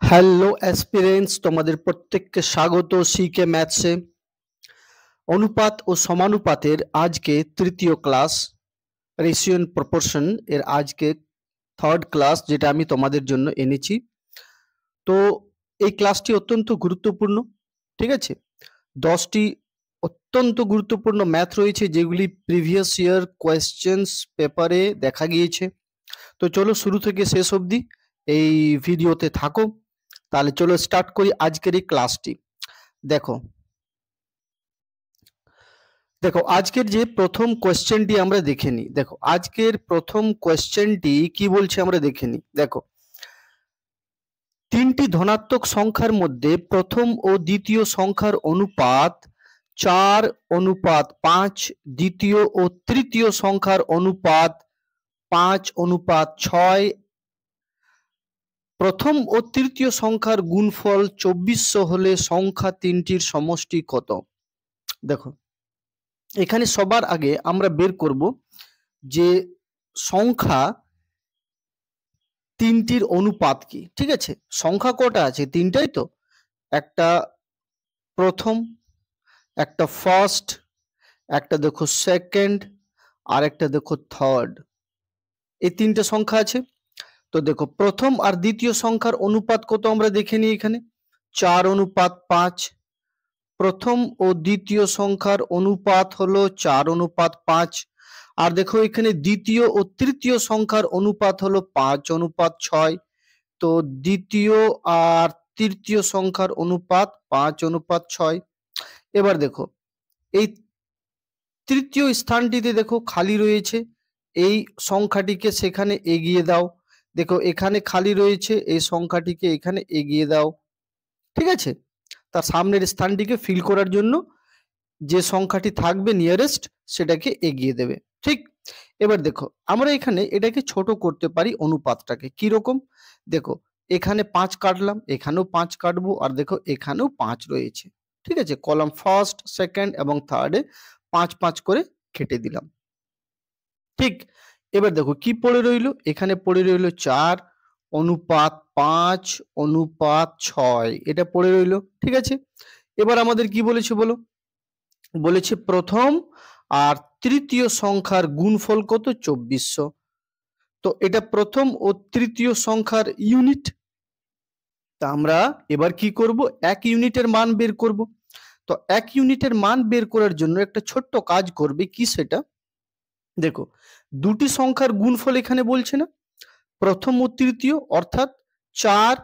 Hello aspirants, তোমাদের প্রত্যেককে স্বাগত সিকে ম্যাথসে। অনুপাত ও সমানুপাতের আজকে তৃতীয় ক্লাস, রেশিও এন্ড প্রপোর্শন এর আজকে থার্ড ক্লাস, যেটা আমি তোমাদের জন্য এনেছি। তো এই ক্লাসটি অত্যন্ত গুরুত্বপূর্ণ, ঠিক আছে। 10টি অত্যন্ত গুরুত্বপূর্ণ ম্যাথ রয়েছে যেগুলি প্রিভিয়াস ইয়ার কোয়েশ্চেন্স পেপারে দেখা গিয়েছে। তো চলো শুরু থেকে শেষ অবধি এই ভিডিওতে থাকো। তাহলে চলো স্টার্ট করি আজকের এই ক্লাসটি। দেখো দেখো আজকের যে প্রথম কোয়েশ্চেনটি আমরা দেখে নিই। দেখো আজকের প্রথম কোয়েশ্চেনটি কি বলছে আমরা দেখে নিই। দেখো, তিনটি ধনাত্মক সংখ্যার মধ্যে প্রথম ও দ্বিতীয় সংখ্যার অনুপাত 4:5, দ্বিতীয় ও তৃতীয় সংখ্যার অনুপাত 5:6, প্রথম ও তৃতীয় সংখ্যার গুণফল 2400 হলে সংখ্যা তিনটির সমষ্টি কত? দেখো, এখানে সবার আগে আমরা বের করব যে সংখ্যা তিনটির অনুপাত কি। ঠিক আছে, সংখ্যা কটা আছে? তিনটাই তো। একটা প্রথম, একটা ফার্স্ট, একটা দেখো সেকেন্ড, আর একটা দেখো থার্ড। এই তিনটে সংখ্যা আছে। তো দেখো প্রথম আর দ্বিতীয় সংখ্যার অনুপাত কত আমরা দেখে নিই। এখানে 4:5। প্রথম ও দ্বিতীয় সংখ্যার অনুপাত হলো 4:5। আর দেখো এখানে দ্বিতীয় ও তৃতীয় সংখ্যার অনুপাত হলো 5:6। তো দ্বিতীয় আর তৃতীয় সংখ্যার অনুপাত 5:6। এবার দেখো এই তৃতীয় স্থানটিতে দেখো খালি রয়েছে, এই সংখ্যাটিকে সেখানে এগিয়ে দাও। দেখো এখানে খালি রয়েছে, এই সংখ্যাটিকে এখানে এগিয়ে দাও। ঠিক আছে, তার সামনের স্থানটিকে ফিল করার জন্য যে সংখ্যাটি থাকবে নিয়ারেস্ট সেটাকে এগিয়ে দেবে। ঠিক, এবার দেখো আমরা এখানে এটাকে ছোট করতে পারি অনুপাতটাকে। কি রকম? দেখো এখানে 5 কাটলাম, এখানেও 5 কাটবো, আর দেখো এখানেও 5 রয়েছে। ঠিক আছে, কলাম ফার্স্ট, সেকেন্ড এবং থার্ডে 5 5 করে কেটে দিলাম। ঠিক, এবার দেখো কি পড়ে রইল, এখানে পড়ে রইল 4:5:6, এটা পড়ে রইল। ঠিক আছে, এবার আমাদের কি বলেছে বলো? বলেছে প্রথম আর তৃতীয় সংখ্যার গুণফল কত? 2400। তো এটা প্রথম ও তৃতীয় সংখ্যার ইউনিট। তা আমরা এবার কি করব? এক ইউনিটের মান বের করব। তো এক ইউনিটের মান বের করার জন্য একটা ছোট্ট কাজ করবে। কি সেটা? দেখো দুটি সংখ্যার গুণফল এখানে বলছে না, প্রথম ও তৃতীয়, অর্থাৎ 4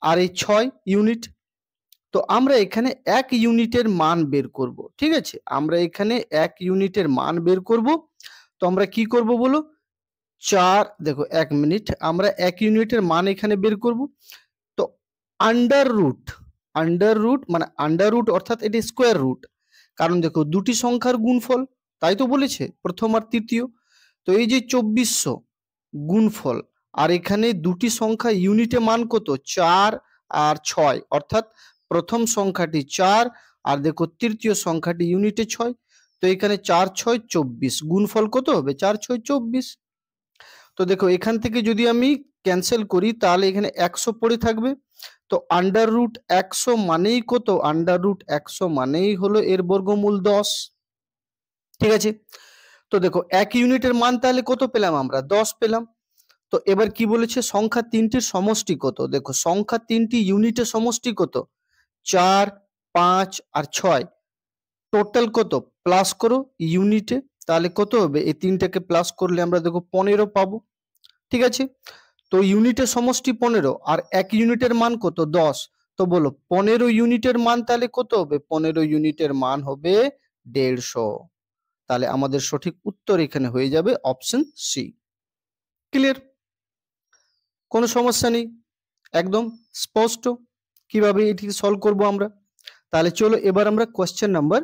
আর এই 6 ইউনিট। তো আমরা এখানে এক ইউনিটের মান বের করব। ঠিক আছে, আমরা এখানে এক ইউনিটের মান বের করব। তো আমরা কি করব বলো? 4, দেখো 1 মিনিট, আমরা এক ইউনিটের মান এখানে বের করব। তো আন্ডার রুট মানে আন্ডার রুট অর্থাৎ এটি স্কোয়ার রুট, কারণ দেখো দুটি সংখ্যার গুণফল, তাই তো বলেছে প্রথম আর তৃতীয়। তো এই যে 2400 গুণফল, আর এখানে দুটি সংখ্যা ইউনিটে মান কত? 4 আর 6, অর্থাৎ প্রথম সংখ্যাটি 4 আর দেখো তৃতীয় সংখ্যাটি ইউনিটে 6। তো এখানে 4 6 24, গুণফল কত হবে? 4 6 24। তো দেখো এখান থেকে যদি আমি ক্যান্সেল করি তাহলে এখানে 100 পড়ে থাকবে। তো আন্ডার রুট 100 মানেই কত? আন্ডার রুট 100 মানেই হলো এর বর্গমূল 10। ঠিক আছে, তো দেখো এক ইউনিটের মান তাহলে কত পেলাম আমরা? 10 পেলাম। তো এবার কি বলেছে? সংখ্যা তিনটির সমষ্টি কত? দেখো সংখ্যা তিনটি ইউনিটের সমষ্টি কত? 4 5 আর 6, টোটাল কত? প্লাস করো ইউনিটে, তাহলে কত হবে? এই তিনটাকে প্লাস করলে আমরা দেখো 15 পাবো। ঠিক আছে, তো ইউনিটের সমষ্টি 15 আর এক ইউনিটের মান কত? 10। তো বলো 15 ইউনিটের মান তাহলে কত হবে? 15 ইউনিটের মান হবে 150। তাহলে আমাদের সঠিক উত্তর এখানে হয়ে যাবে অপশন সি। ক্লিয়ার? কোনো সমস্যা নেই, একদম স্পষ্ট কিভাবে এটি সলভ করব আমরা। তাহলে চলো এবার আমরা কোশ্চেন নাম্বার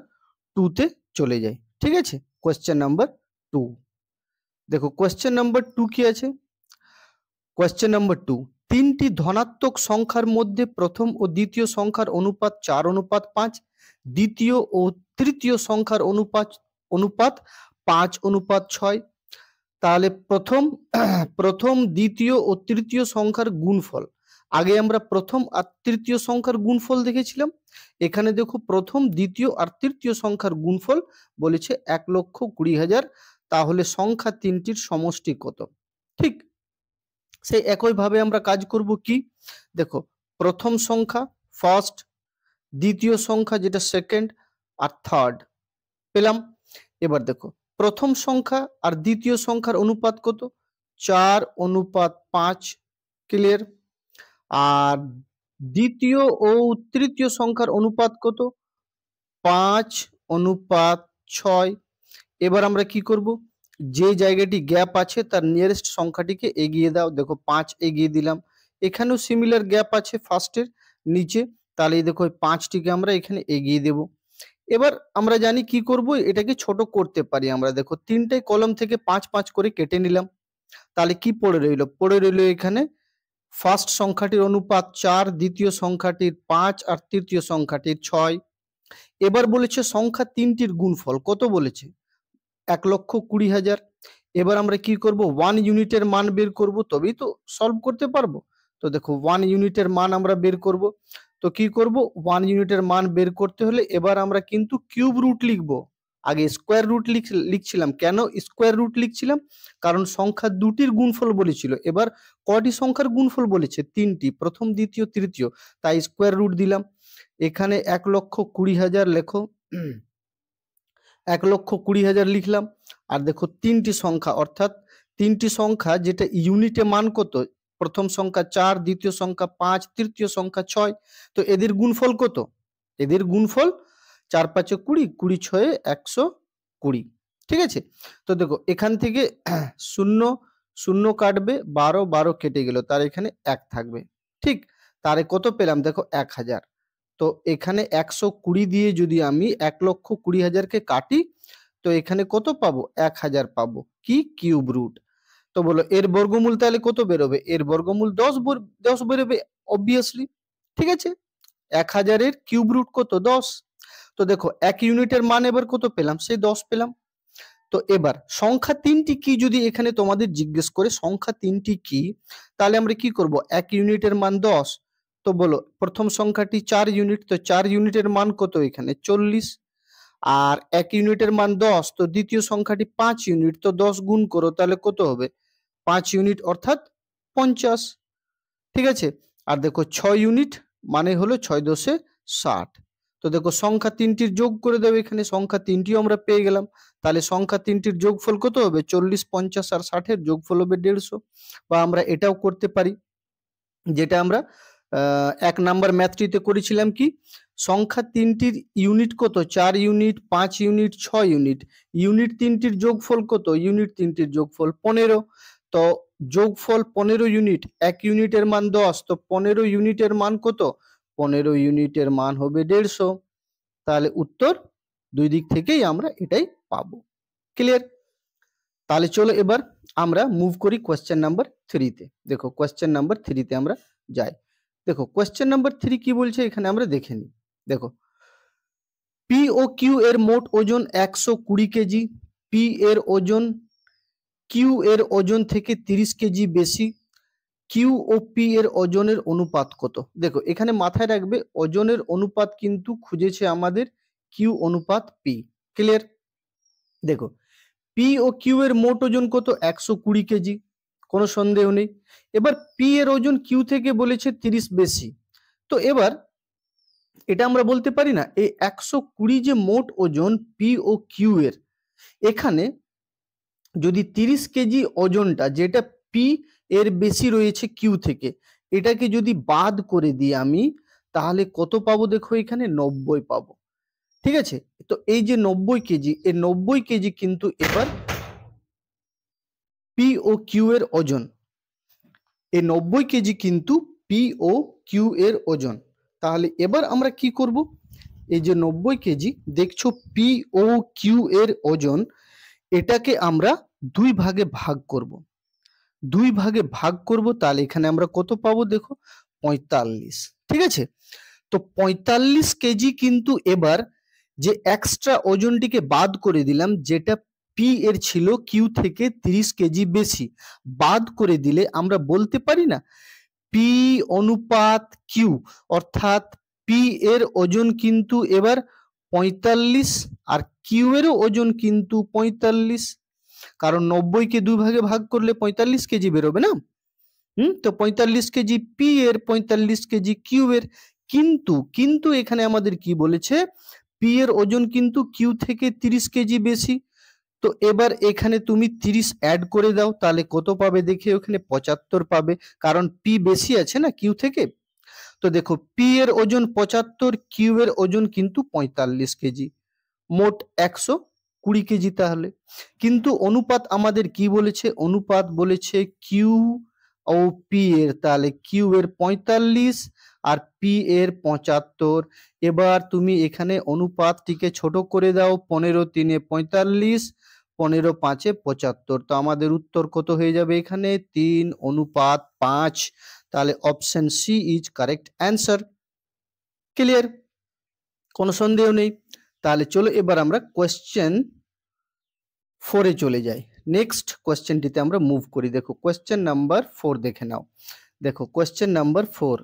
2 তে চলে যাই। ঠিক আছে, কোশ্চেন নাম্বার 2। দেখো কোশ্চেন নাম্বার 2 কি আছে? কোশ্চেন নাম্বার 2, তিনটি ধনাত্মক সংখ্যার মধ্যে প্রথম ও দ্বিতীয় সংখ্যার অনুপাত 4:5, দ্বিতীয় ও তৃতীয় সংখ্যার অনুপাত 5:6। তাহলে প্রথম প্রথম দ্বিতীয় ও তৃতীয় সংখ্যার গুণফল। আগে আমরা প্রথম আর তৃতীয় সংখ্যার গুণফল দেখেছিলাম। এখানে দেখো প্রথম দ্বিতীয় আর তৃতীয় সংখ্যার গুণফল বলেছে 1,20,000। তাহলে সংখ্যা তিনটির সমষ্টি কত? ঠিক সেই একইভাবে আমরা কাজ করব। কি দেখো, প্রথম সংখ্যা ফার্স্ট, দ্বিতীয় সংখ্যা যেটা সেকেন্ড, আর থার্ড পেলাম। এবার দেখো প্রথম সংখ্যা আর দ্বিতীয় সংখ্যার অনুপাত কত? 4:5। ক্লিয়ার? আর দ্বিতীয় ও তৃতীয় সংখ্যার অনুপাত কত? 5:6। এবার আমরা কি করব, যে জায়গাটি গ্যাপ আছে তার নিয়ারেস্ট সংখ্যাটিকে এগিয়ে দাও। দেখো 5 এগিয়ে দিলাম। এখানেও সিমিলার গ্যাপ আছে ফার্স্টের নিচে, তাহলে এই দেখো 5টিকে আমরা এখানে এগিয়ে দেব। এবার আমরা জানি কি করব, এটাকে ছোট করতে পারি আমরা। দেখো তিনটাই কলম থেকে 5 করে কেটে নিলাম। তাহলে কি পড়ে রইল? পড়ে রইল এখানে ফার্স্ট সংখ্যাটির অনুপাত 4, দ্বিতীয় সংখ্যাটির 5 আর তৃতীয় সংখ্যাটির 6। এবার বলেছে সংখ্যা তিনটির গুণফল কত বলেছে? 1,20,000। এবার আমরা কি করব, 1 ইউনিটের মান বের করব, তবেই তো সলভ করতে পারবো। তো দেখো 1 ইউনিটের মান আমরা বের করব। তো কি করব, 1 ইউনিটের মান বের করতে হলে এবার আমরা কিন্তু কিউব রুট লিখব। আগে স্কোয়ার রুট লিখছিলাম। কেন স্কোয়ার রুট লিখছিলাম? কারণ সংখ্যা দুটির গুণফল বলেছিল। এবার কয়টি সংখ্যার গুণফল বলেছে? তিনটি, প্রথম দ্বিতীয় তৃতীয়, তাই স্কোয়ার রুট দিলাম। এখানে 1,20,000 লেখো, 1,20,000 লিখলাম। আর দেখো তিনটি সংখ্যা, অর্থাৎ তিনটি সংখ্যা যেটা ইউনিটে মান কত? প্রথম সংখ্যা 4, দ্বিতীয় সংখ্যা 5, তৃতীয় সংখ্যা 6। তো এদের গুণফল কত? এদের গুণফল 4 5 20, 20 6 120। ঠিক আছে? তো দেখো এখান থেকে 0 0 কাটবে, 12 12 কেটে গেল, তার এখানে 1 থাকবে। ঠিক, তারে কত পেলাম? দেখো 1000। তো এখানে 120 দিয়ে যদি আমি 1,20,000কে কাটি, তো এখানে কত পাবো? 1000 পাবো। কি? Cube root. তো বলো এর বর্গমূল তাহলে কত বেরোবে? এর বর্গমূল 10 বেরোবে অবভিয়াসলি। ঠিক আছে? 1000-এর কিউব রুট কত? 10। তো দেখো 1 ইউনিটের মান এবার কত পেলাম? সেই 10 পেলাম। তো এবার সংখ্যা তিনটি কি যদি এখানে তোমাদের জিজ্ঞেস করে সংখ্যা তিনটি কি, তাহলে আমরা কি করব? 1 ইউনিটের মান 10। তো বলো প্রথম সংখ্যাটি 4 ইউনিট, তো 4 ইউনিটের মান কত? এখানে 40। আর 1 ইউনিটের মান 10, তো দ্বিতীয় সংখ্যাটি 5 ইউনিট, তো 10 গুণ করো, তাহলে কত হবে? 5 ইউনিট অর্থাৎ 50। ঠিক আছে? আর দেখো 6 ইউনিট মানে হলো 6 দশে 60। তো দেখো সংখ্যা তিনটির যোগ করে দেবে, এখানে সংখ্যা তিনটিও আমরা পেয়ে গেলাম। তাহলে সংখ্যা তিনটির যোগফল কত হবে? 40, 50 আর 60-এর যোগফল হবে 150। বা আমরা এটাও করতে পারি, যেটা আমরা 1 নাম্বার ম্যাথটিতে করেছিলাম। কি? সংখ্যা তিনটির ইউনিট কত? 4 ইউনিট, 5 ইউনিট, 6 ইউনিট। ইউনিট তিনটির যোগফল কত? ইউনিট তিনটির যোগফল 15। তো যোগফল 15 ইউনিট, 1 ইউনিটের মান 10, তো 15 ইউনিটের মান কত? 15 ইউনিটের মান হবে 150। তাহলে উত্তর দুই দিক থেকেই আমরা এটাই পাবো। ক্লিয়ার? তাহলে চলো এবার আমরা মুভ করি কোয়েশ্চেন নাম্বার 3-তে। দেখো কোয়েশ্চেন নাম্বার 3-তে আমরা যাই। দেখো কোয়েশ্চেন নাম্বার 3 কি বলছে এখানে আমরা দেখে নিই। দেখো পি ও কিউ এর মোট ওজন 120 কেজি। পি এর ওজন কিউ এর ওজন থেকে 30 কেজি বেশি। কিউ ও পি এর ওজনের অনুপাত কত? দেখো এখানে মাথায় রাখবে ওজনের অনুপাত কিন্তু খুঁজেছে আমাদের কিউ অনুপাত পি। ক্লিয়ার? দেখো পি ও কিউ এর মোট ওজন কত? 120 কেজি, কোনো সন্দেহ নেই। এবার পি এর ওজন কিউ থেকে বলেছে 30 বেশি। তো এবার এটা আমরা বলতে পারি না এই 120 যে মোট ওজন পি ও কিউ এর, এখানে যদি 30 কেজি ওজনটা যেটা পি এর বেশি রয়েছে কিউ থেকে, এটাকে যদি বাদ করে দিই আমি, তাহলে কত পাবো? দেখো এখানে 90 পাবো। ঠিক আছে? তো এই যে 90 কেজি, এই 90 কেজি কিন্তু এবার পি ও কিউ এর ওজন। এই 90 কেজি কিন্তু পি ও কিউ এর ওজন। তাহলে এবার আমরা কি করব, এই যে 90 কেজি দেখছো পি ও কিউ এর ওজন, এটাকে আমরা দুই ভাগে ভাগ করব। দুই ভাগে ভাগ করব, তাহলে এখানে আমরা কত পাবো? দেখো 45। ঠিক আছে? তো 45 কেজি কিন্তু এবার যে এক্সট্রা ওজনটিকে বাদ করে দিলাম, যেটা P পি এর ছিল কিউ থেকে 30 কেজি বেশি, বাদ করে দিলে আমরা বলতে পারি না পি অনুপাত কিউ, অর্থাৎ পি এর ওজন কিন্তু এবার 45 আর কিউ এরও ওজন কিন্তু 45, কারণ 90 কে 2 ভাগে ভাগ করলে 45 কেজি বেরোবে না। তো 45 কেজি পি এর, 45 কেজি কিউ এর। কিন্তু কিন্তু এখানে আমাদের কি বলেছে, পি এর ওজন কিন্তু কিউ থেকে 30 কেজি বেশি। তো এবার এখানে তুমি 30 অ্যাড করে দাও, তাহলে কত পাবে দেখে, ওখানে 75 পাবে, কারণ পি বেশি আছে না কিউ থেকে। তো দেখো পি এর ওজন 75, কিউ এর ওজন কিন্তু 45 কেজি, মোট 120 কেজি তাহলে। কিন্তু অনুপাত আমাদের কি বলেছে, অনুপাত বলেছে কিউ ও পি এর, তাহলে কিউ এর 45 আর পি এর 75। এবার তুমি এখানে অনুপাতটিকে ছোট করে দাও, 15 3 45, 15 5 75। তো আমাদের উত্তর কত হয়ে যাবে এখানে, 3:5। তাহলে option C is correct answer. Clear, কোনো সন্দেহ নেই। তাহলে চলো এবার আমরা কোয়েশ্চেন 4 চলে যাই। নেক্সট কোয়েশ্চেনটিতে আমরা মুভ করি। দেখো কোয়েশ্চেন নাম্বার 4 দেখে নাও। দেখো কোয়েশ্চেন নাম্বার 4,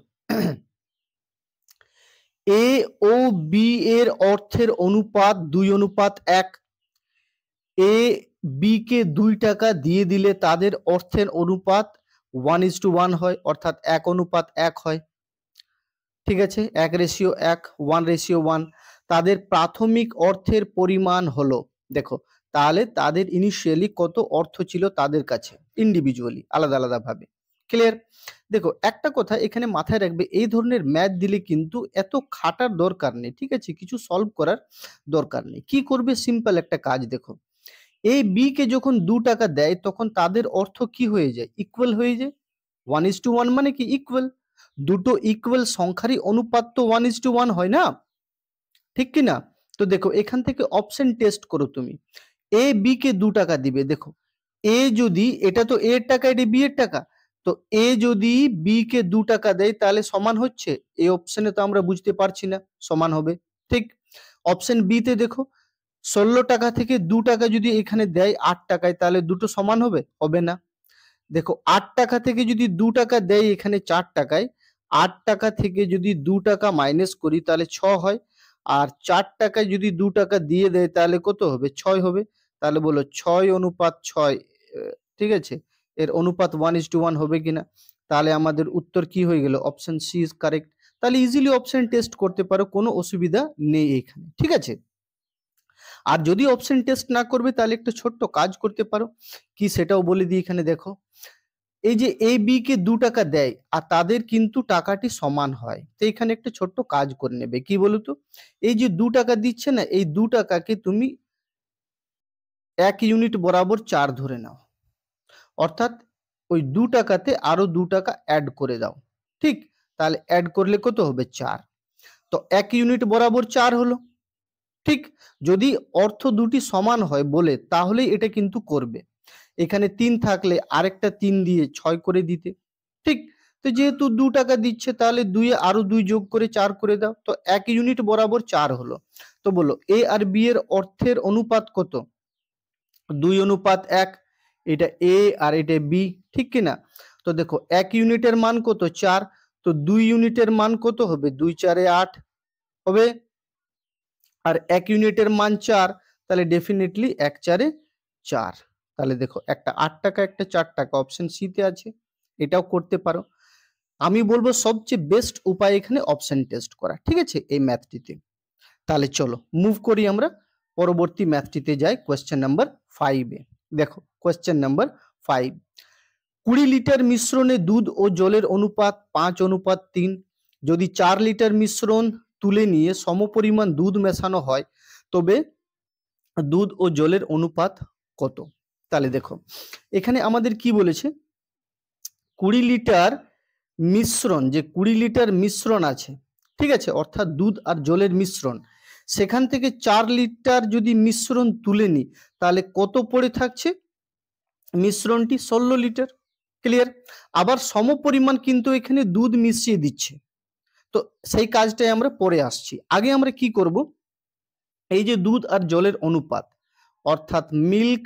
এ ও বি এর অর্থের অনুপাত 2:1। এ বি কে 2 টাকা দিয়ে দিলে তাদের অর্থের অনুপাত 1:1 হয়, অর্থাৎ 1:1 হয়। ঠিক আছে, 1:1, 1:1। তাদের প্রাথমিক অর্থের পরিমাণ হলো, দেখো তাহলে তাদের ইনিশিয়ালি কত অর্থ ছিল তাদের কাছে, ইন্ডিভিজুয়ালি আলাদা আলাদা ভাবে। ক্লিয়ার। দেখো একটা কথা এখানে মাথায় রাখবে, এই ধরনের ম্যাথ দিলে কিন্তু এত খাটার দরকার নেই, ঠিক আছে, কিছু সলভ করার দরকার নেই। কি করবে, সিম্পল একটা কাজ। দেখো এ বি কে যখন 2 টাকা দেয় তখন তাদের অর্থ কি হয়ে যায়, ইকুয়াল হয়ে যায়। 1:1 মানে কি, ইকুয়াল। দুটো ইকুয়াল সংখ্যারই অনুপাত তো 1:1 হয় না, ঠিক কি না? তো দেখো এখান থেকে অপশন টেস্ট করো তুমি, এ বি কে 2 টাকা দিবে। দেখো এ যদি, এটা তো এর টাকা, এটা বি এর টাকা, তো এ যদি বি কে 2 টাকা দেয় তাহলে সমান হচ্ছে, এই অপশনে তো আমরা বুঝতে পারছি না সমান হবে, ঠিক। অপশন বি তে দেখো 16 টাকা থেকে 2 টাকা যদি এখানে দেয় 8 টাকায়, তাহলে দুটো সমান হবে, হবে না। দেখো 8 টাকা থেকে যদি 2 টাকা দেয় এখানে 4 টাকায়, 8 টাকা থেকে যদি 2 টাকা মাইনাস করি তাহলে 6 হয়, আর 4 টাকায় যদি 2 টাকা দিয়ে দেয় তাহলে কত হবে, 6 হবে। তাহলে বলো 6:6, ঠিক আছে, এর অনুপাত 1:1 হবে কিনা। তাহলে আমাদের উত্তর কি হয়ে গেল, অপশন সি ইজ কারেক্ট। তাহলে ইজিলি অপশন টেস্ট করতে পারো, কোনো অসুবিধা নেই এখানে, ঠিক আছে। আর যদি অপশন টেস্ট না করবে তাহলে একটা ছোট্ট কাজ করতে পারো, কি সেটাও বলে দিই এখানে। দেখো এই যে এ বি কে 2 টাকা দেয় আর তাদের কিন্তু টাকাটি সমান হয়, তো এখানে একটা ছোট্ট কাজ করে নেবে, কি বলতো, এই যে 2 টাকা দিচ্ছে না, এই 2 টাকাকে তুমি 1 ইউনিট বরাবর 4 ধরে নাও, অর্থাৎ ওই 2 টাকাতে আরো 2 টাকা অ্যাড করে দাও, ঠিক। তাহলে অ্যাড করলে কত হবে, 4। তো 1 ইউনিট বরাবর 4 হলো, ঠিক। যদি অর্থ দুটি সমান হয় বলে তাহলে এটা কিন্তু করবে, এখানে 3 থাকলে আরেকটা 3 দিয়ে 6 করে দিতে, ঠিক। তো যেহেতু 2 টাকা দিচ্ছে তাহলে 2 এ আরো 2 যোগ করে 4 করে দাও, তো 1 ইউনিট বরাবর 4 হলো। তো বলো এ আর বি এর অর্থের অনুপাত কত, 2:1। এটা এ আর এটা বি, ঠিক কিনা। তো দেখো 1 ইউনিটের মান কত, 4, তো 2 ইউনিটের মান কত হবে, 2 4 8 হবে, আর 1 ইউনিটের মান 4, তাহলে ডেফিনেটলি 1 4 4। তাহলে দেখো একটা 8 টাকা একটা 4 টাকা অপশন সি তে আছে, এটাও করতে পারো। আমি বলবো সবচেয়ে বেস্ট উপায় এখানে অপশন টেস্ট করা, ঠিক আছে, এই ম্যাথটিতে। তাহলে চলো মুভ করি আমরা পরবর্তী ম্যাথটিতে যাই, কোয়েশ্চেন নাম্বার 5 এ। দেখো কোয়েশ্চেন নাম্বার 5, 20 লিটার মিশ্রণে দুধ ও জলের অনুপাত 5:3। যদি 4 লিটার মিশ্রণ তুলে নিয়ে সমপরিমাণ দুধ মেশানো হয় তবে দুধ ও জলের অনুপাত কত। তাহলে দেখো এখানে আমাদের কি বলেছে, 20 লিটার মিশ্রণ, যে 20 লিটার মিশ্রণ আছে, ঠিক আছে, অর্থাৎ দুধ আর জলের মিশ্রণ, সেখান থেকে 4 লিটার যদি মিশ্রণ তুলে নিই তাহলে কত পড়ে থাকছে, মিশ্রণটি 16 লিটার। ক্লিয়ার। আবার সমপরিমাণ কিন্তু এখানে দুধ মিশিয়ে দিচ্ছে, তো সেই কাজটাই আমরা পরে আসছি। আগে আমরা কি করব, এই যে দুধ আর জলের অনুপাত, অর্থাৎ মিল্ক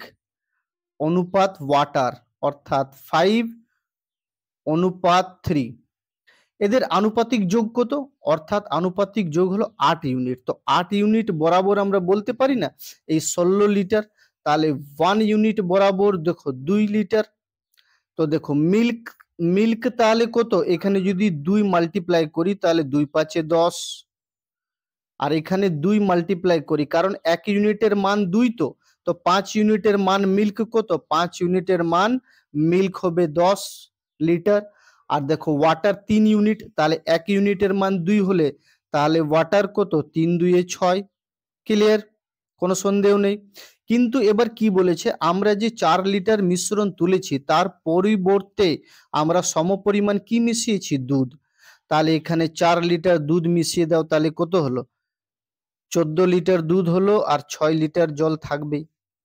অনুপাত ওয়াটার অর্থাৎ 5:3। এদের আনুপাতিক যোগ কত? অর্থাৎ আনুপাতিক যোগ হলো 8 ইউনিট। তো 8 ইউনিট বরাবর আমরা বলতে পারি না এই 16 লিটার, তাহলে 1 ইউনিট বরাবর দেখো 2 লিটার। তো দেখো মিল্ক তাহলে কত? এখানে যদি 2 মাল্টিপ্লাই করি তাহলে 2 5 10, আর এখানে 2 মাল্টিপ্লাই করি কারণ 1 ইউনিটের মান 2, তো 5 ইউনিটের মান মিল্ক কত? 5 ইউনিটের মান মিল্ক হবে 10 লিটার। আর দেখো ওয়াটার 3 ইউনিট, তাহলে 1 ইউনিটের মান 2 হলে তাহলে ওয়াটার কত? 3 2 6। ক্লিয়ার? কোনো সন্দেহ নেই। কিন্তু এবার কি বলেছে, আমরা যে 4 লিটার মিশ্রণ তুলেছি তার পরিবর্তে আমরা সমপরিমাণ কি মিশিয়েছি? দুধ। তাহলে এখানে 4 লিটার দুধ মিশিয়ে দাও, তাহলে কত হলো? 14 লিটার দুধ হলো, আর 6 লিটার জল থাকবেই।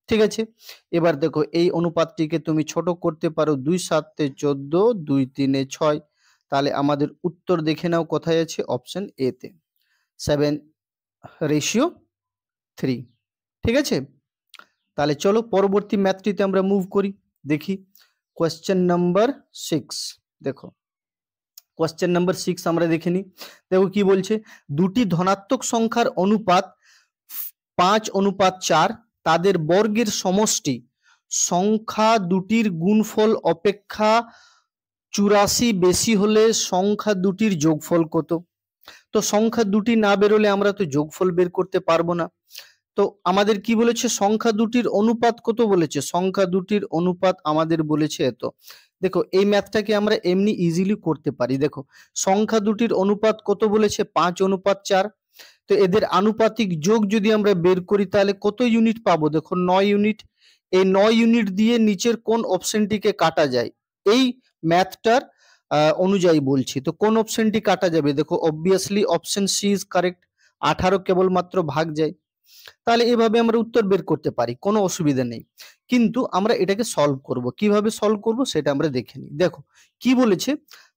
ঠিক আছে, এবার দেখো এই অনুপাতটিকে তুমি ছোট করতে পারো, 2 7 14, 2 3 6। তাহলে আমাদের উত্তর দেখে নাও কোথায় আছে, অপশন এ তে 7:3। ঠিক আছে, তাহলে চলো পরবর্তী ম্যাথটিতে আমরা মুভ করি। দেখি কোয়েশ্চেন নাম্বার 6। দেখো কোয়েশ্চেন নাম্বার 6 আমরা দেখে নিই। দেখো কি বলছে, দুটি ধনাত্মক সংখ্যার অনুপাত 5:4, তাদের বর্গের সমষ্টি সংখ্যা দুটির গুণফল অপেক্ষা 84 বেশি হলে সংখ্যা দুটির যোগফল কত? তো সংখ্যা দুটি না বেরোলে আমরা তো যোগফল বের করতে পারবো না। তো আমাদের কি বলেছে, সংখ্যা দুটির অনুপাত কত বলেছে? সংখ্যা দুটির অনুপাত আমাদের বলেছে এত। দেখো এই ম্যাথটাকে আমরা এমনি ইজিলি করতে পারি। দেখো সংখ্যা দুটির অনুপাত কত বলেছে? 5:4। তো এদের আনুপাতিক যোগ যদি আমরা বের করি তাহলে কত ইউনিট পাবো? দেখো 9 ইউনিট। এই 9 ইউনিট দিয়ে নিচের কোন অপশনটিকে কাটা যায়? এই ম্যাথটার অনুযায়ী বলছি, তো কোন অপশনটি কাটা যাবে? দেখো obviously option C is correct, 18 কেবলমাত্র ভাগ যায়। তাহলে এভাবে আমরা উত্তর বের করতে পারি, কোনো অসুবিধা নেই। কিন্তু আমরা এটাকে সলভ করব, কিভাবে সলভ করব সেটা আমরা দেখে নিই। দেখো কি বলেছে,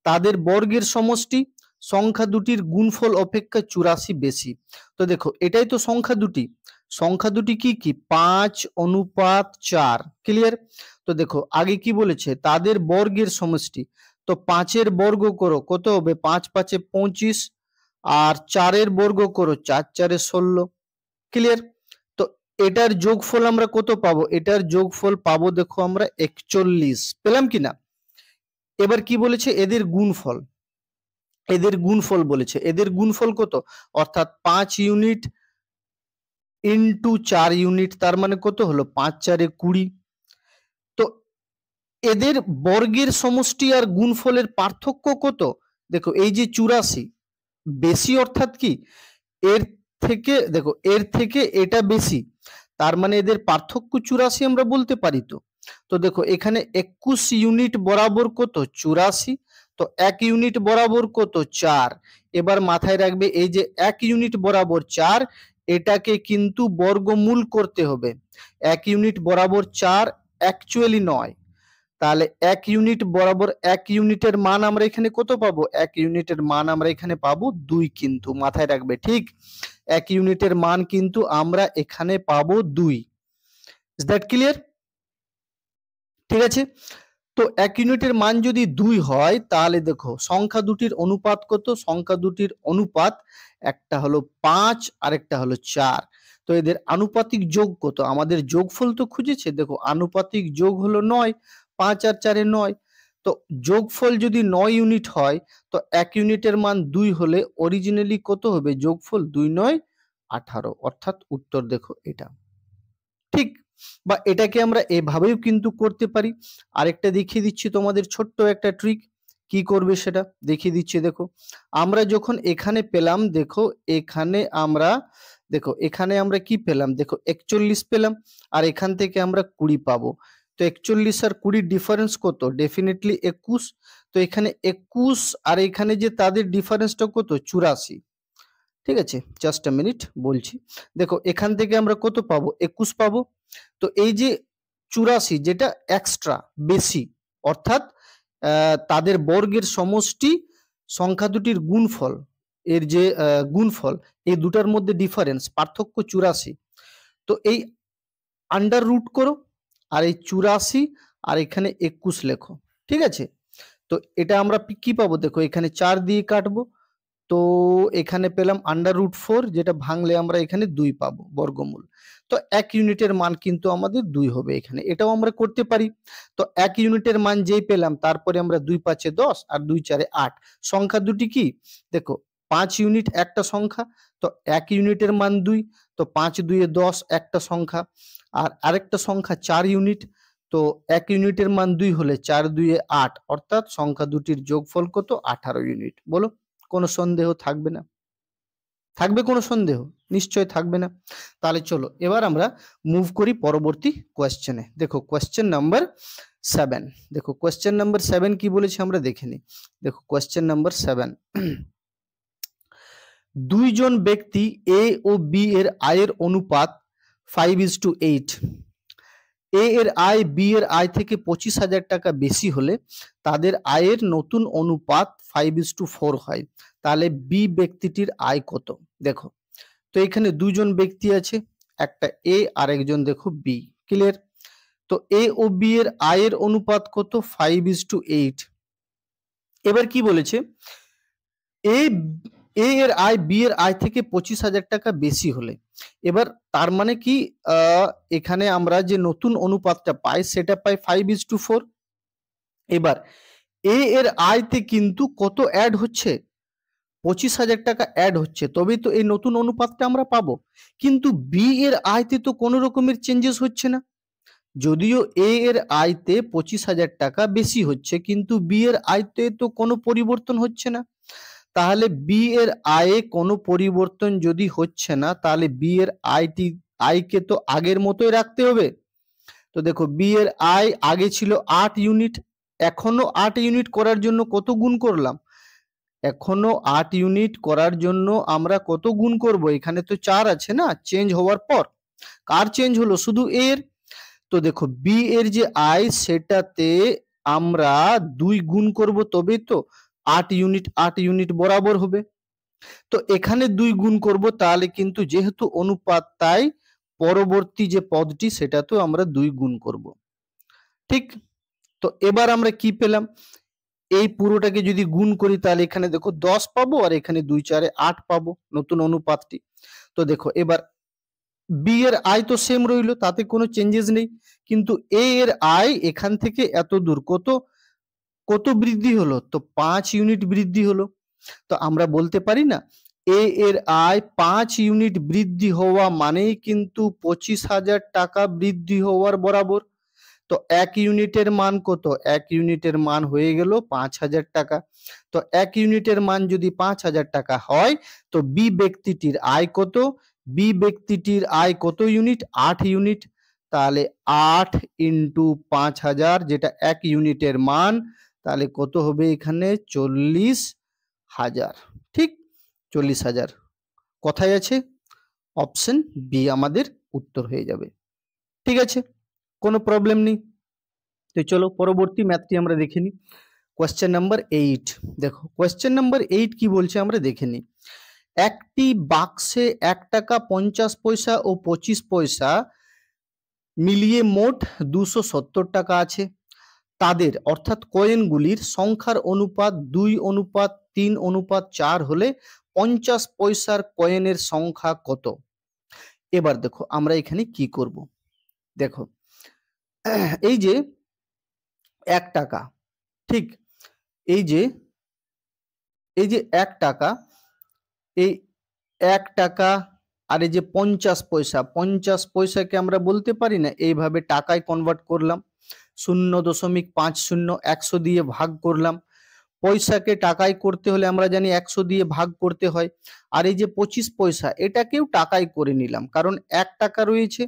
তাদের বর্গের সমষ্টি সংখ্যা দুটির গুণফল অপেক্ষা 84 বেশি। তো দেখো এটাই তো সংখ্যা দুটি। সংখ্যা দুটি কি কি? 5:4। ক্লিয়ার? তো দেখো আগে কি বলেছে, তাদের বর্গের সমষ্টি। তো 5-এর বর্গ করো, কত হবে? 5 5 25, আর 4-এর বর্গ করো, 4 4 16। ক্লিয়ার? তো এটার যোগফল আমরা কত পাবো? এটার যোগফল পাবো দেখো আমরা 41। পেলাম কিনা? এবার কি বলেছে, এদের গুণফল। এদের গুণফল বলেছে, এদের গুণফল কত? অর্থাৎ 5 ইউনিট ইন্টু 4 ইউনিট, তার মানে কত হলো? 5 4 20। তো এদের বর্গের সমষ্টি আর গুণফলের পার্থক্য কত? দেখো এই যে 84 বেশি, অর্থাৎ কি এর থেকে, দেখো এর থেকে এটা বেশি, তার মানে এদের পার্থক্য 84 আমরা বলতে পারি। তো তো দেখো এখানে 21 ইউনিট বরাবর কত? 84। তো 1 ইউনিট বরাবর কত? 4। এবার মাথায় রাখবে এই যে 1 ইউনিট বরাবর 4, এটাকে কিন্তু বর্গমূল করতে হবে। 1 ইউনিট বরাবর 4 অ্যাকচুয়ালি নয়, তাহলে 1 ইউনিট বরাবর 1 ইউনিটের মান আমরা এখানে কত পাবো? 1 ইউনিটের মান আমরা এখানে পাবো 2, কিন্তু মাথায় রাখবে ঠিক 1 ইউনিটের মান কিন্তু আমরা এখানে পাবো 2। Is that clear? ঠিক আছে, তো 1 ইউনিটের মান যদি 2 হয় তাহলে দেখো সংখ্যা দুটির অনুপাত কত? সংখ্যা দুটির অনুপাত একটা হলো 5 আর একটা হলো 4। তো এদের আনুপাতিক যোগ কত? আমাদের যোগফল তো খুঁজেছে। দেখো আনুপাতিক যোগ হলো 9, 5 আর 4 9। তো যোগফল যদি 9 ইউনিট হয়, তো 1 ইউনিটের মান 2 হলে অরিজিনালি কত হবে? যোগফল 2 9 18, অর্থাৎ উত্তর দেখো এটা। ঠিক, বা এটাকে আমরা এভাবেও কিন্তু করতে পারি। আরেকটা দেখিয়ে দিচ্ছি তোমাদের, ছোট্ট একটা ট্রিক। কি করবে সেটা দেখিয়ে দিচ্ছি। দেখো আমরা যখন এখানে পেলাম, দেখো এখানে আমরা, দেখো এখানে আমরা কি পেলাম? দেখো 41 পেলাম, আর এখান থেকে আমরা 20 পাবো। তো 41 আর 20 ডিফারেন্স কত? ডেফিনেটলি 21। তো এখানে 21 আর এখানে যে তাদের ডিফারেন্সটা কত? 84। ঠিক আছে, জাস্ট আ মিনিট বলছি। দেখো এখান থেকে আমরা কত পাবো? 21 পাবো। তো এই যে 84 যেটা এক্সট্রা বেশি, অর্থাৎ তাদের বর্গের সমষ্টি সংখ্যা দুটির গুণফল, এর যে গুণফল, এই দুটার মধ্যে ডিফারেন্স পার্থক্য 84। তো এই আন্ডার রুট করো, আর এই 84 আর এখানে 21 লেখো। ঠিক আছে, তো এটা আমরা কি পাবো, দেখো এখানে 4 দিয়ে কাটবো, তো এখানে পেলাম √4, যেটা ভাঙলে আমরা এখানে 2 পাবো বর্গমূল। তো 1 ইউনিটের মান কিন্তু আমাদের 2 হবে এখানে, এটাও আমরা করতে পারি। তো 1 ইউনিটের মান যেই পেলাম, তারপরে আমরা 2 5 10 আর 2 4 8, সংখ্যা দুটি কি দেখো, 5 ইউনিট একটা সংখ্যা, তো 1 ইউনিটের মান 2, তো 5 2 10 একটা সংখ্যা, আর আরেকটা সংখ্যা 4 ইউনিট, তো 1 ইউনিটের মান 2 হলে 4 2 8, অর্থাৎ সংখ্যা দুটির যোগফল কত, 18 ইউনিট। বলো, কোনো সন্দেহ থাকবে না? থাকবে কোনো সন্দেহ? নিশ্চয় থাকবে না। তাহলে চলো এবার আমরা মুভ করি পরবর্তী কোয়েশ্চেনে। দেখো কোয়েশ্চেন নাম্বার 7, দেখো কোয়েশ্চেন নাম্বার 7 কি বলেছে আমরা দেখে নিই। দেখো কোয়েশ্চেন নাম্বার 7, দুইজন ব্যক্তি এ ও বি এর আয়ের অনুপাত 5:8। এ এর আয় বি এর আয় থেকে 25,000 টাকা বেশি হলে তাদের আয়ের নতুন অনুপাত 5:4 হয়, তাহলে বি ব্যক্তিটির আয় কত? দেখো, তো এখানে দুজন ব্যক্তি আছে, একটা এ আর একজন দেখো বি। ক্লিয়ার? তো এ ও বি এর আয়ের অনুপাত কত, 5:8। এবার কি বলেছে, এ এর আয় বি এর আয় থেকে 25,000 টাকা বেশি হলে, এবার তার মানে কি, এখানে আমরা যে নতুন অনুপাতটা পাই সেটা পাই 5:4। এবার এ এর আয়তে কিন্তু কত অ্যাড হচ্ছে, 25,000 টাকা অ্যাড হচ্ছে, তবেই তো এই নতুন অনুপাতটা আমরা পাবো। কিন্তু বি এর আয়তে তো কোনো রকমের চেঞ্জেস হচ্ছে না, যদিও এ এর আয়তে 25,000 টাকা বেশি হচ্ছে, কিন্তু বি এর আয়তে তো কোনো পরিবর্তন হচ্ছে না। তাহলে বি এর আয়ে কোনো পরিবর্তন যদি হচ্ছে না, তাহলে বি এর আয়কে তো আগের মতোই রাখতে হবে। তো দেখো বি এর আয় আগে ছিল 8 ইউনিট, এখনো 8 ইউনিট করার জন্য কত গুণ করলাম, এখনো 8 ইউনিট করার জন্য আমরা কত গুণ করব, এখানে তো 4 আছে না চেঞ্জ হওয়ার পর। কার চেঞ্জ হলো, শুধু এর। তো দেখো বি এর যে আয় সেটাতে আমরা 2 গুণ করব, তবে তো 8 ইউনিট 8 ইউনিট বরাবর হবে। তো এখানে 2 গুণ করব, তাহলে কিন্তু যেহেতু অনুপাত, তাই পরবর্তী যে পদটি সেটাতেও আমরা 2 গুণ করব। ঠিক? তো এবার আমরা কি পেলাম, এই পুরোটাকে যদি গুণ করি তাহলে এখানে দেখো 10 পাবো, আর এখানে 2 4 8 পাবো নতুন অনুপাতটি। তো দেখো এবার বি এর আয় তো সেম রইলো, তাতে কোনো চেঞ্জেস নেই, কিন্তু এ এর আয় এখান থেকে এত দূর কত কত বৃদ্ধি হলো, তো 5 ইউনিট বৃদ্ধি হলো। তো আমরা বলতে পারি না, এ এর আয় 5 ইউনিট বৃদ্ধি হওয়া মানেই কিন্তু 25,000 টাকা বৃদ্ধি হওয়ার বরাবর। তো 1 ইউনিটের মান কত, 1 ইউনিটের মান হয়ে গেল 5,000 টাকা। তো 1 ইউনিটের মান যদি 5,000 টাকা হয়, তো বি ব্যক্তিটির আয় কত, বি ব্যক্তিটির আয় কত ইউনিট, 8 ইউনিট। তাহলে 8 ইন্টু 5,000, যেটা 1 ইউনিটের মান, তাহলে কত হবে এখানে, 40,000। ঠিক, 40,000 কথায় আছে, অপশন বি আমাদের উত্তর হয়ে যাবে। ঠিক আছে, কোনো প্রবলেম নেই। তো চলো পরবর্তী ম্যাথটি আমরা দেখে নিই। কোয়েশ্চেন নাম্বার 8, দেখো কোয়েশ্চেন নাম্বার 8 কি বলছে আমরা দেখে নিই। একটি বাক্সে 1 টাকা 50 পয়সা ও 25 পয়সা মিলিয়ে মোট 270 টাকা আছে। তাদের অর্থাৎ কয়েনগুলির সংখ্যার অনুপাত 2:3:4 হলে 50 পয়সার কয়েনের সংখ্যা কত? এবার দেখো আমরা এখানে কি করব, দেখো এই যে 1 টাকা, ঠিক, এই যে 1 টাকা, এই 1 টাকা আর এই যে 50 পয়সা, 50 পয়সাকে আমরা বলতে পারি না এইভাবে টাকায় কনভার্ট করলাম, 0.50 100 দিয়ে ভাগ করলাম। পয়সাকে টাকায় করতে হলে আমরা জানি 100 দিয়ে ভাগ করতে হয়। আর এই যে 25 পয়সা, এটাকেও টাকায় করে নিলাম, কারণ 1 টাকা রয়েছে,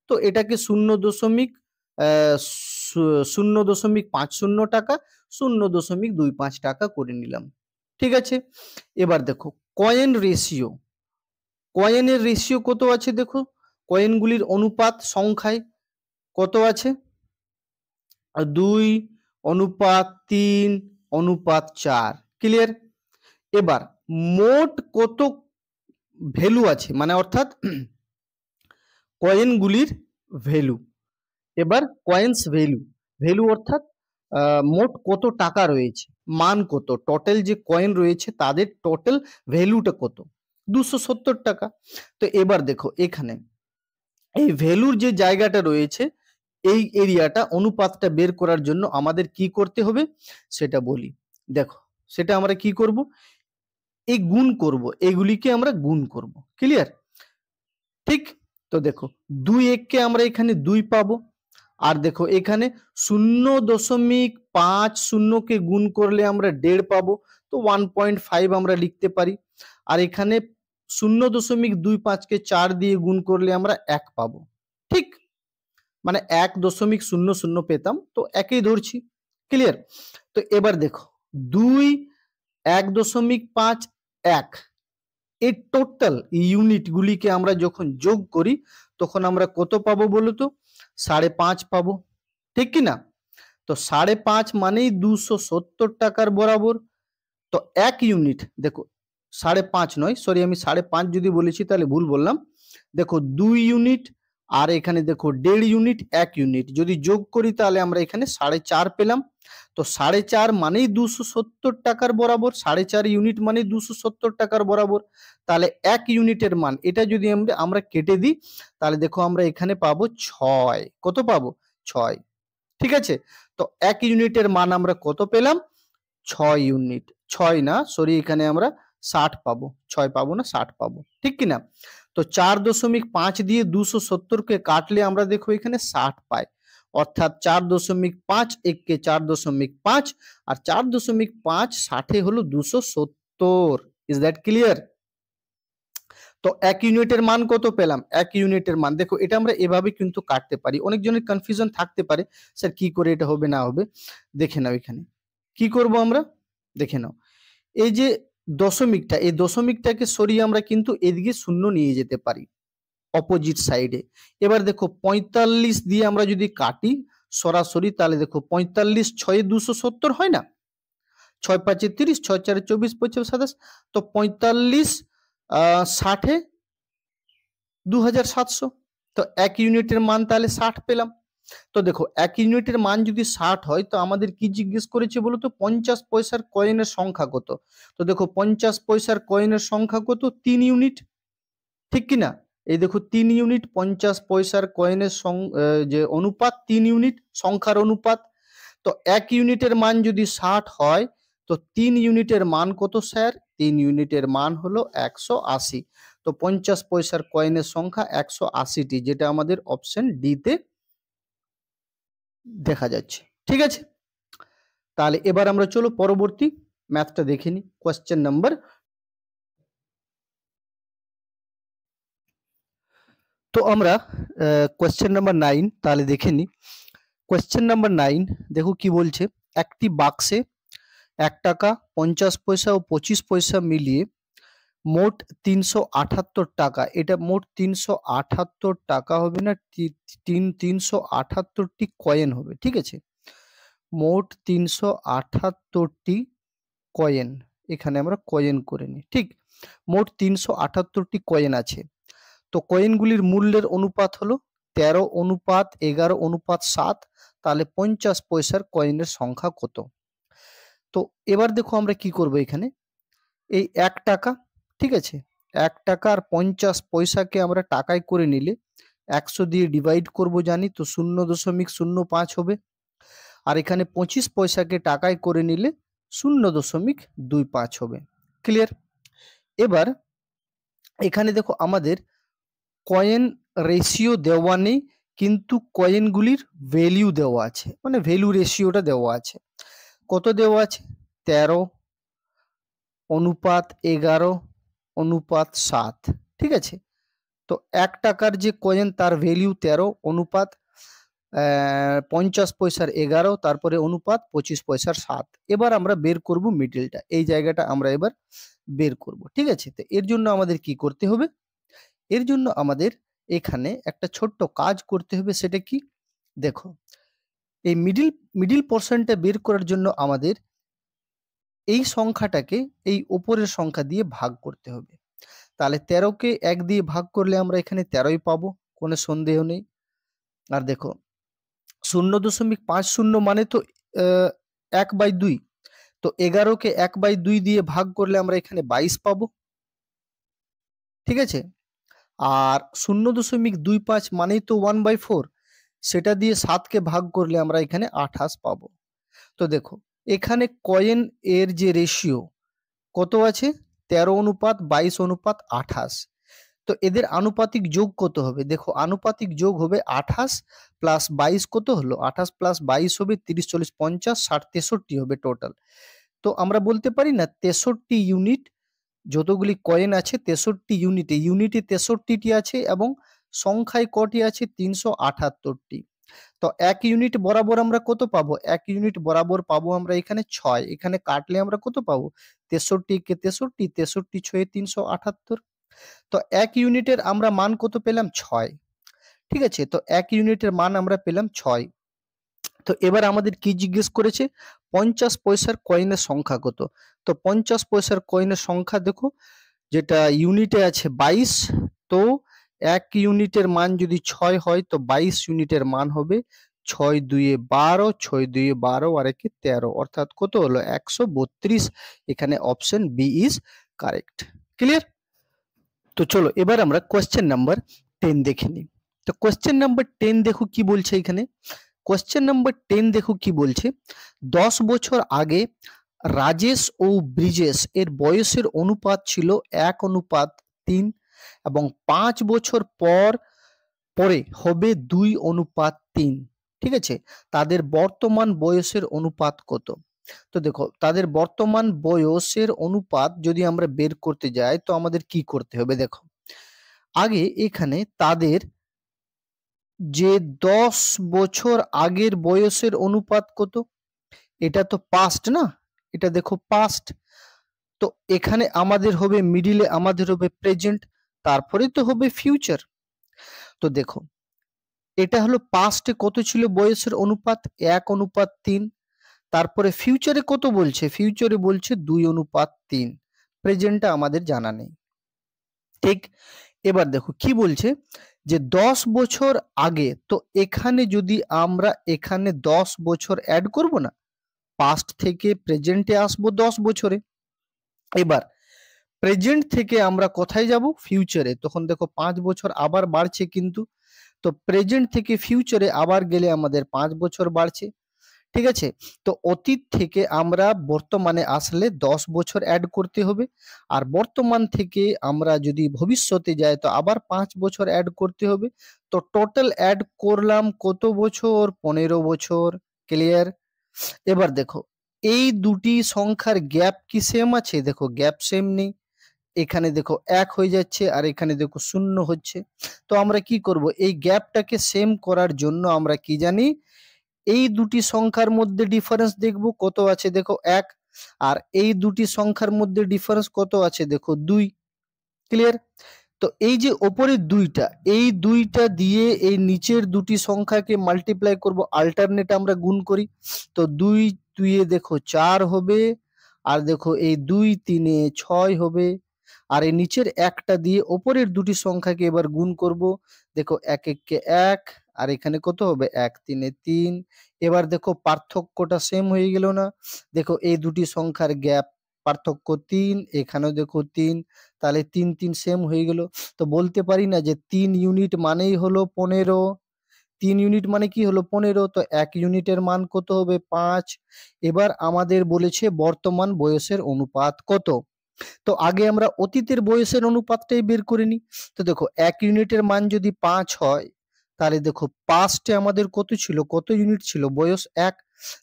তো এটাকে 0.50 টাকা, 0.25 টাকা করে নিলাম। ঠিক আছে, এবার দেখো কয়েন রেশিও, কয়েনের রেশিও কত আছে, দেখো কয়েনগুলির অনুপাত সংখ্যায় কত আছে, 2:3:4। ক্লিয়ার? এবার মোট কত ভ্যালু আছে, মানে অর্থাৎ কয়েনগুলির ভ্যালু। এবার কয়েন্স ভ্যালু, ভ্যালু অর্থাৎ মোট কত টাকা রয়েছে, মান কত, টোটাল যে কয়েন রয়েছে তাদের টোটাল ভ্যালুটা কত, 270 টাকা। তো এবার দেখো এখানে এই ভ্যালুর যে জায়গাটা রয়েছে, এই এরিয়াটা অনুপাতটা বের করার জন্য আমাদের কি করতে হবে সেটা বলি। দেখো সেটা আমরা কি করব, এই গুণ করব, এগুলিকে আমরা গুণ করব, ক্লিয়ার? ঠিক। তো দেখো 2 কে আমরা এখানে 2 পাবো, আর দেখো এখানে 0.50 কে গুণ করলে আমরা 1.5 পাবো, তো 1.5 আমরা লিখতে পারি। আর এখানে 0.25 কে 4 দিয়ে গুণ করলে আমরা 1 পাবো, ঠিক? মানে 1.00 পেতাম, তো একই ধরছি, ক্লিয়ার? তো এবার দেখো 2, 1.5, 1, এই টোটাল ইউনিট গুলিকে আমরা যখন যোগ করি তখন আমরা কত পাবো বলো তো? 5.5 পাবো, ঠিক কি না? তো 5.5 মানেই 270 টাকার বরাবর। তো 1 ইউনিট, দেখো 5.5 নয়, সরি আমি 5.5 যদি বলেছি তাহলে ভুল বললাম। দেখো 2 ইউনিট আর এখানে দেখো 1.5 ইউনিট, 1 ইউনিট যদি যোগ করি তাহলে আমরা এখানে 4.5 পেলাম। তো 4.5 মানেই 270 টাকার বরাবর, 4.5 ইউনিট মানে 270 টাকার বরাবর। তাহলে 1 ইউনিটের মান, এটা যদি আমরা কেটে দিই তাহলে দেখো আমরা এখানে পাবো 6। কত পাবো? 6। ঠিক আছে? তো 1 ইউনিটের মান আমরা কত পেলাম? 6 ইউনিট। 6 না, সরি, এখানে আমরা 60 পাবো, 6 পাবো না, 60 পাবো, ঠিক কিনা? তো 4.5 দিয়ে 270 কে কাটলে আমরা দেখো এখানে 60 পাই, অর্থাৎ 4.5 1 কে 4.5 আর 4.5 60 হলো 270। Is that clear? তো 1 ইউনিটের মান কত পেলাম? 1 ইউনিটের মান দেখো এটা আমরা এভাবে কিন্তু কাটতে পারি। অনেকজনের কনফিউশন থাকতে পারে, স্যার কি করে এটা হবে না হবে। দেখে নাও এখানে কি করব আমরা, দেখে নাও। এই যে দশমিকটা, এই দশমিকটাকে সরিয়ে আমরা কিন্তু এদিকে শূন্য নিয়ে যেতে পারি অপোজিট সাইডে। এবার দেখো 45 দিয়ে আমরা যদি কাটি সরাসরি তাহলে দেখো 45 6 270 হয় না? 6 5 30, 6 4 24, 25 27, তো 45 60 2700। তো 1 ইউনিটের মান তাহলে 60 পেলাম। তো দেখো 1 ইউনিটের মান যদি 60 হয় তো আমাদের কি জিজ্ঞেস করেছে বলো তো? 50 পয়সার কয়েনের সংখ্যা কত? তো দেখো 50 পয়সার কয়েনের সংখ্যা কত? 3 ইউনিট, ঠিক কি না? এই দেখো 3 ইউনিট, 50 পয়সার কয়েনের যে অনুপাত 3 ইউনিট, সংখ্যার অনুপাত। তো 1 ইউনিটের মান যদি 60 হয় তো 3 ইউনিটের মান কত স্যার? 3 ইউনিটের মান হলো 180। তো 50 পয়সার কয়েনের সংখ্যা 180টি, যেটা আমাদের অপশন ডি তে দেখা যাচ্ছে, ঠিক আছে? তাহলে এবার আমরা চলো পরবর্তী ম্যাথটা দেখে নিই, কোয়েশ্চেন নাম্বার। তো আমরা কোয়েশ্চেন নাম্বার 9 তাহলে দেখে নিই। কোয়েশ্চেন নাম্বার 9 দেখো কি বলছে, একটি বাক্সে 1 টাকা, 50 পয়সা ও 25 পয়সা মিলিয়ে মোট 378 টাকা, এটা মোট 378 টাকা হবে না, 378টি কয়েন হবে, ঠিক আছে? মোট 378টি কয়েন, এখানে আমরা কয়েন করে নিই, ঠিক? মোট 378টি কয়েন আছে। তো কয়েনগুলির মূল্যের অনুপাত হলো 13:11:7, তাহলে 50 পয়সার কয়েনের সংখ্যা কত? তো এবার দেখো আমরা কি করব, এখানে এই 1 টাকা, ঠিক আছে, 1 টাকা আর 50 পয়সাকে আমরা টাকায় করে নিলে 100 দিয়ে ডিভাইড করব জানি, তো 0.05 হবে। আর এখানে 25 পয়সাকে টাকায় করে নিলে 0.25 হবে, ক্লিয়ার? এবার এখানে দেখো আমাদের কয়েন রেশিও দেওয়া নেই, কিন্তু কয়েনগুলির ভ্যালু দেওয়া আছে, মানে ভ্যালু রেশিওটা দেওয়া আছে। কত দেওয়া আছে? 13:11:7, ঠিক আছে? তো 1 টাকার যে কয়েন তার ভ্যালু 13:50 পয়সার 11, তারপরে অনুপাত 25 পয়সার 7। এবার আমরা বের করব মিডলটা, এই জায়গাটা আমরা এবার বের করব, ঠিক আছে? তো এর জন্য আমাদের কি করতে হবে? এর জন্য আমাদের এখানে একটা ছোট্ট কাজ করতে হবে, সেটা কি? দেখো এই মিডিল পোর্শনটা বের করার জন্য আমাদের এই সংখ্যাটাকে এই উপরের সংখ্যা দিয়ে ভাগ করতে হবে। তাহলে 13 কে 1 দিয়ে ভাগ করলে আমরা এখানে 13ই পাবো, কোনো সন্দেহ নেই। আর দেখো 0.50 মানে তো 1/2, তো 11কে 1/2 দিয়ে ভাগ করলে আমরা এখানে 22 পাবো, ঠিক আছে। আর 0.25 মানেই তো 1/4, সেটা দিয়ে 7কে ভাগ করলে আমরা এখানে 28 পাবো। তো দেখো এখানে কয়েন এর যে রেশিও কত আছে, 13:22:28। তো এদের আনুপাতিক যোগ কত হবে, দেখো আনুপাতিক যোগ হবে 28 প্লাস 22, কত হলো 28 প্লাস 22 হবে 30, 40, 50, 60, 63 হবে টোটাল। তো আমরা বলতে পারি না 63 ইউনিট, যতগুলি কয়েন আছে 63 ইউনিটে, ইউনিটে 63টি আছে এবং সংখ্যায় কটি আছে 378টি। তো 1 ইউনিট বরাবর আমরা কত পাবো, 1 ইউনিট বরাবর পাবো আমরা এখানে 6, এখানে কাটলে আমরা কত পাবো 63 কে 63, 63 6 378। তো 1 ইউনিটের আমরা মান কত পেলাম 6, ঠিক আছে। তো 1 ইউনিটের মান আমরা পেলাম 6। তো এবার আমাদের কি জিজ্ঞেস করেছে, 50 পয়সার কয়েনের সংখ্যা কত। তো 50 পয়সার কয়েনের সংখ্যা দেখো, যেটা ইউনিটে আছে 22, তো 1 ইউনিটের মান যদি 6 হয় তো 22 ইউনিটের মান হবে 6 2 12, 6 2 12 আর 1 13, অর্থাৎ কত হলো 132। এখানে option B is correct. Clear? তো চলো এবার আমরা কোশ্চেন নাম্বার 10 দেখে নিই। তো কোশ্চেন নাম্বার 10 দেখো কি বলছে এখানে, কোশ্চেন নাম্বার 10 দেখো কি বলছে, 10 বছর আগে রাজেশ ও ব্রিজেশ এর বয়সের অনুপাত ছিল 1:3 এবং 5 বছর পরে হবে 2:3, ঠিক আছে। তাদের বর্তমান বয়সের অনুপাত কত। তো দেখো তাদের বর্তমান বয়সের অনুপাত যদি আমরা বের করতে যাই তো আমাদের কি করতে হবে, দেখো আগে এখানে তাদের যে 10 বছর আগের বয়সের অনুপাত কত, এটা তো পাস্ট না, এটা দেখো পাস্ট। তো এখানে আমাদের হবে মিডিলে আমাদের হবে প্রেজেন্ট, তারপরে তো হবে ফিউচার। তো দেখো এটা হলো পাস্টে কত ছিল বয়সের অনুপাত 1:3, তারপরে ফিউচারে কত বলছে, ফিউচারে বলছে 2:3, প্রেজেন্টটা আমাদের জানা নেই, ঠিক। এবার দেখো কি বলছে যে 10 বছর আগে, তো এখানে যদি আমরা এখানে 10 বছর অ্যাড করব না, পাস্ট থেকে প্রেজেন্টে আসবো 10 বছরে। এবার প্রেজেন্ট থেকে আমরা কোথায় যাব, ফিউচারে, তখন দেখো 5 বছর আবার বাড়ছে কিন্তু। তো প্রেজেন্ট থেকে ফিউচারে আবার গেলে আমাদের 5 বছর বাড়ছে, ঠিক আছে। তো অতীত থেকে আমরা বর্তমানে আসলে 10 বছর অ্যাড করতে হবে, আর বর্তমান থেকে আমরা যদি ভবিষ্যতে যাই তো আবার 5 বছর অ্যাড করতে হবে। তো টোটাল অ্যাড করলাম কত বছর, 15 বছর। ক্লিয়ার? এবার দেখো এই দুটি সংখ্যার গ্যাপ কি সেম আছে, দেখো গ্যাপ সেম নেই, এখানে দেখো 1 হয়ে যাচ্ছে আর এখানে দেখো 0 হচ্ছে। তো আমরা কি করব, এই গ্যাপটাকে সেম করার জন্য আমরা কি জানি, এই দুটি সংখ্যার মধ্যে ডিফারেন্স দেখব কত আছে, দেখো 1, আর এই দুটি সংখ্যার মধ্যে ডিফারেন্স কত আছে, দেখো 2। ক্লিয়ার? তো এই যে ওপরের দুইটা, এই দুইটা দিয়ে এই নিচের দুটি সংখ্যাকে মাল্টিপ্লাই করব, আল্টারনেট আমরা গুণ করি। তো 2 2 এ দেখো 4 হবে, আর দেখো এই 2 3 এ 6 হবে, আর এই নিচের একটা দিয়ে ওপরের দুটি সংখ্যাকে এবার গুণ করব। দেখো 1 1 কে 1, আর এখানে কত হবে 1 3 এ 3। এবার দেখো পার্থক্যটা সেম হয়ে গেল না, দেখো এই দুটি সংখ্যার গ্যাপ পার্থক্য 3, এখানেও দেখো 3, তাহলে 3 3 সেম হয়ে গেল। তো বলতে পারি না যে 3 ইউনিট মানেই হলো 15, 3 ইউনিট মানে কি হলো 15, তো 1 ইউনিটের মান কত হবে 5। এবার আমাদের বলেছে বর্তমান বয়সের অনুপাত কত। তো আগে আমরা অতীতের বয়সের অনুপাতটাই বের করে নিই। তো দেখো 1 ইউনিটের মান যদি 5 হয়, তাহলে দেখো পাস্টে আমাদের কত ছিল, কত ইউনিট ছিল, বয়স 1,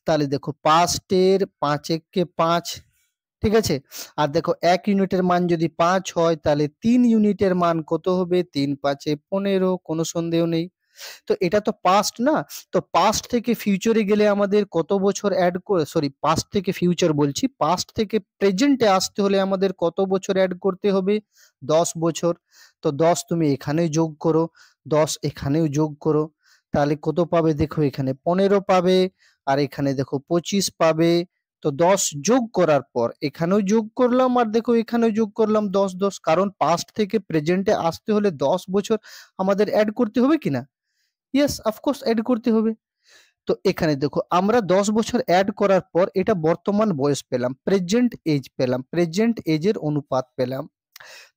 তাহলে দেখো পাস্টের 5 1 কে 5, ঠিক আছে। আর দেখো 1 ইউনিটের মান যদি 5 হয় তাহলে 3 ইউনিটের মান কত হবে, 3 5 এ 15, কোনো সন্দেহ নেই। তো এটা তো পাস্ট না, তো পাস্ট থেকে ফিউচারে গেলে আমাদের কত বছর অ্যাড করে, সরি পাস্ট থেকে ফিউচার বলছি, পাস্ট থেকে প্রেজেন্টে আসতে হলে আমাদের কত বছর অ্যাড করতে হবে, 10 বছর। তো 10 তুমি এখানেও যোগ করো, 10 এখানেও যোগ করো, তাহলে কত পাবে, দেখো এখানে 15 পাবে, আর এখানে দেখো 25 পাবে। তো 10 যোগ করার পর এখানেও যোগ করলাম, আর দেখো এখানেও যোগ করলাম 10 10, কারণ পাস্ট থেকে প্রেজেন্টে আসতে হলে 10 বছর আমাদের অ্যাড করতে হবে কিনা। ইয়েস, অফকোর্স অ্যাড করতে হবে। তো এখানে দেখো আমরা 10 বছর অ্যাড করার পর এটা বর্তমান বয়স পেলাম, প্রেজেন্ট এজ পেলাম, প্রেজেন্ট এজের অনুপাত পেলাম।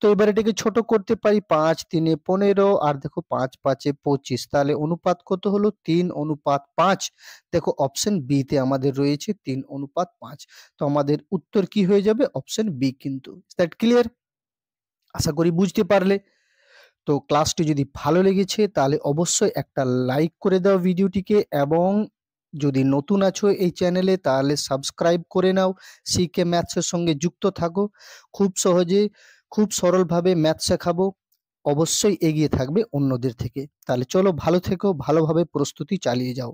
তো এবার এটাকে ছোট করতে পারি, 5 3 15 আর দেখো 5 5 25, তাহলে অনুপাত কত হলো 3:5। দেখো অপশন বি তে আমাদের রয়েছে 3:5। তো আমাদের উত্তর কি হয়ে যাবে, অপশন বি কিন্তু। That clear? আশা করি বুঝতে পারলে। তো ক্লাসটি যদি ভালো লেগেছে তাহলে অবশ্যই একটা লাইক করে দাও ভিডিওটিকে, এবং যদি নতুন আছো এই চ্যানেলে তাহলে সাবস্ক্রাইব করে নাও। সিকে ম্যাথসের সঙ্গে যুক্ত থাকো, খুব সহজে খুব সরলভাবে ম্যাথ শেখাবো, অবশ্যই এগিয়ে থাকবে অন্যদের থেকে। তাহলে চলো ভালো থেকো, ভালোভাবে প্রস্তুতি চালিয়ে যাও।